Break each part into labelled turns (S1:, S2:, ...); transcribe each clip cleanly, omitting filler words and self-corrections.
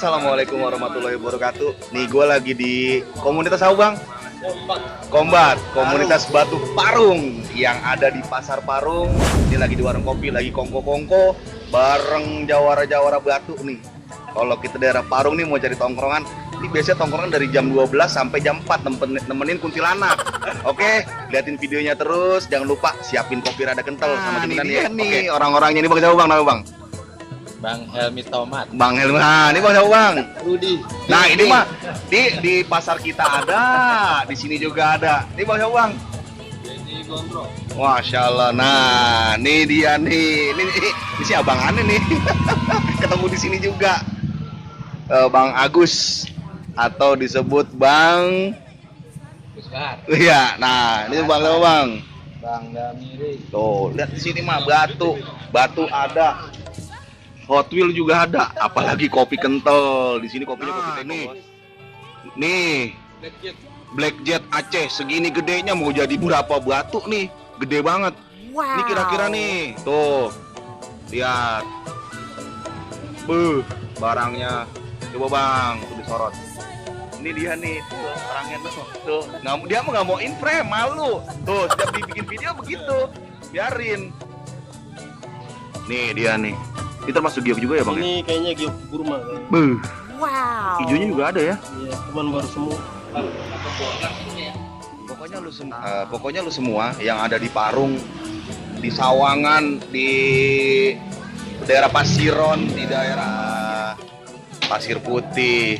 S1: Assalamualaikum warahmatullahi wabarakatuh. Nih gue lagi di komunitas apa bang? Kombat, komunitas Batu Parung yang ada di Pasar Parung. Ini lagi di warung kopi, lagi kongko-kongko bareng jawara-jawara batu nih. Kalau kita daerah Parung nih mau cari tongkrongan, ini biasanya tongkrongan dari jam 12 sampai jam 4 nemenin kuntilanak. Oke, liatin videonya terus. Jangan lupa siapin kopi rada kental sama cemilan ya. Nih orang-orangnya ini bang siapa bang? Nama bang?
S2: Bang Helmi Tomat.
S1: Bang Helmi. Nah, ini bang siapa bang?
S2: Rudi.
S1: Nah, ini mah di pasar kita ada, di sini juga ada. Ini bang siapa bang?
S2: Ini Gondrong.
S1: Masya Allah. Nah, ini dia nih. Ini si abang aneh nih. Ketemu di sini juga. Bang Agus atau disebut Bang
S2: Besar.
S1: Iya. Nah, ini bang siapa bang?
S2: Bang Damiri.
S1: Tuh, lihat di sini mah batu ada. Hot Wheel juga ada, apalagi kopi kental. Di sini kopinya kopi teko, nih. Nih, Black Jet Aceh segini gedenya mau jadi berapa batu nih? Gede banget. Wow. Ini kira-kira nih, tuh. Lihat. Barangnya. Coba bang, tuh disorot. Ini dia nih, tuh orangnya tuh. Dia mah nggak mau in frame, malu. Tuh, setiap dibikin video begitu. Biarin. Nih dia nih. Ini termasuk giok juga ya bang?
S3: Ini kayaknya giok Burma.
S1: Wow. Hijaunya juga ada ya?
S3: Iya, cuman baru semua.
S1: Pokoknya lu semua yang ada di Parung, di Sawangan, di daerah Pasiron, di daerah Pasir Putih,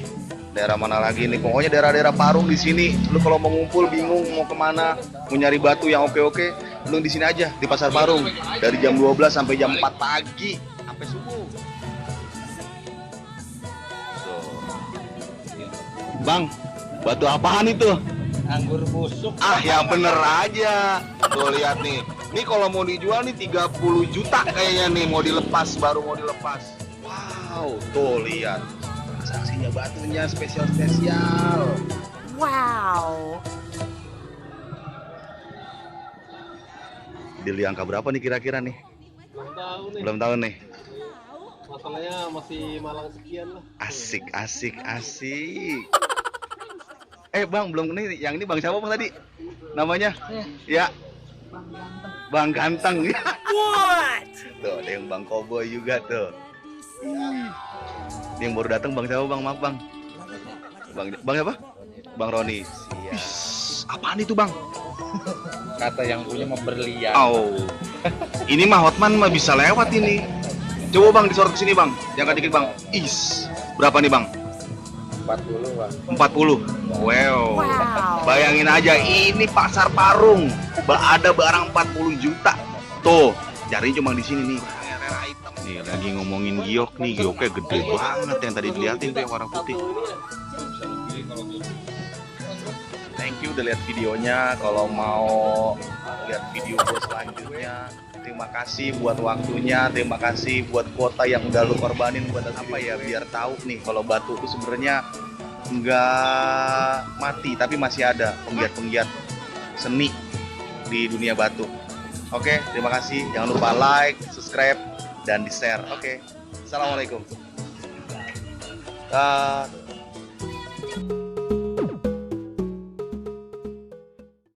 S1: daerah mana lagi nih? Pokoknya daerah-daerah Parung di sini. Lu kalau mau ngumpul bingung mau kemana, mau nyari batu yang oke-oke, lu di sini aja di Pasar Parung dari jam 12 sampai jam 4 pagi sampai subuh. Bang, batu apaan itu?
S2: Anggur busuk.
S1: Ah, yang bener aja. Tuh lihat nih. Ini kalau mau dijual nih 30 juta kayaknya nih, mau dilepas, baru mau dilepas. Wow, tuh lihat. Saksinya batunya spesial. Wow. Beli angka berapa nih kira-kira nih?
S3: Belum tahu nih.
S1: Belum tahu nih.
S3: Masalahnya masih malang sekian lah.
S1: Asik. Bang, belum nih. Yang ini bang siapa bang tadi? Namanya? Ya. Bang Ganteng. What? Tuh, ada yang Bang Koboy juga tuh. Yang baru datang bang siapa bang? Maaf bang. Bang apa? Bang Roni. Apaan itu bang?
S2: Kata yang punya mau berlian.
S1: Oh. Ini mah Hotman mah bisa lewat ini. Coba bang disorot ke sini bang. Jangan dikit bang. Berapa nih bang?
S2: 40 bang.
S1: 40. Wow. Bayangin aja ini Pasar Parung. Ada barang 40 juta. Tuh, cari cuma di sini nih. Nih lagi ngomongin giok nih, gioknya gede banget yang tadi dilihatin tuh yang warna putih. Thank you udah lihat videonya. Kalau mau lihat video gue selanjutnya, terima kasih buat waktunya, terima kasih buat kuota yang udah lu korbanin buat apa ya, biar tahu nih kalau batu itu sebenarnya nggak mati tapi masih ada penggiat-penggiat seni di dunia batu. Oke, terima kasih. Jangan lupa like, subscribe, dan di-share. Oke. Assalamualaikum.